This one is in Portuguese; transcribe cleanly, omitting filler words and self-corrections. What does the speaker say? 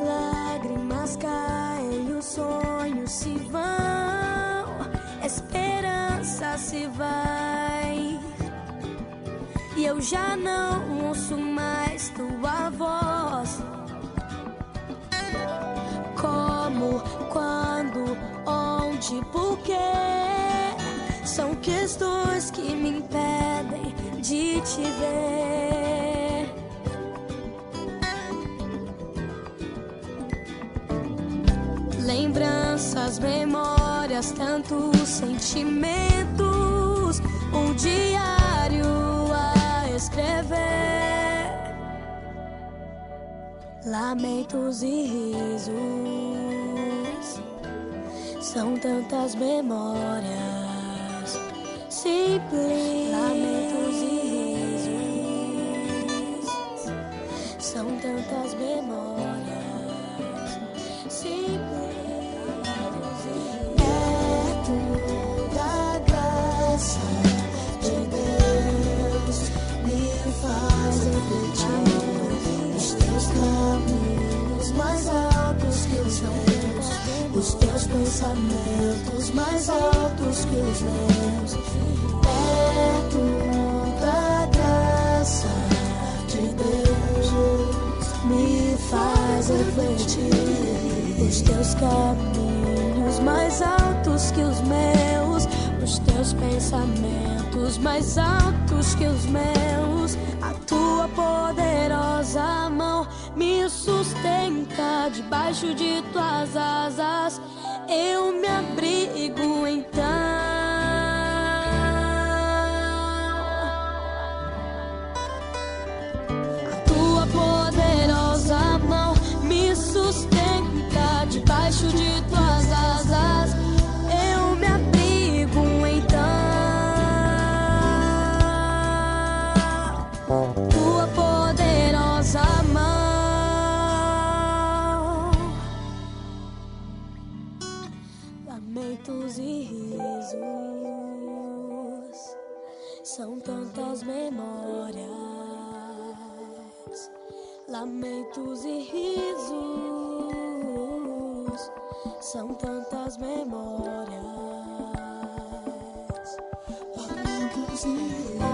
Lágrimas caem, os sonhos se vão, esperança se vai, e eu já não ouço mais tua voz. Como, quando, onde, porquê? São questões que me impedem de te ver. Lembranças, memórias, tantos sentimentos, um diário a escrever, lamentos e risos, são tantas memórias simples. Lamentos e risos, são tantas memórias simples. Mais altos que os meus, os teus pensamentos mais altos que os meus, perto da graça de Deus, me faz refletir. Os teus caminhos mais altos que os meus, os teus pensamentos mais altos que os meus, a tua poderosa mão me sustenta debaixo de tuas asas, eu me abrigo então. A tua poderosa mão me sustenta debaixo de tuas asas, eu me abrigo então. Tua poderosa mão. Lamentos e risos, são tantas memórias. Lamentos e risos, são tantas memórias. Lamentos e risos.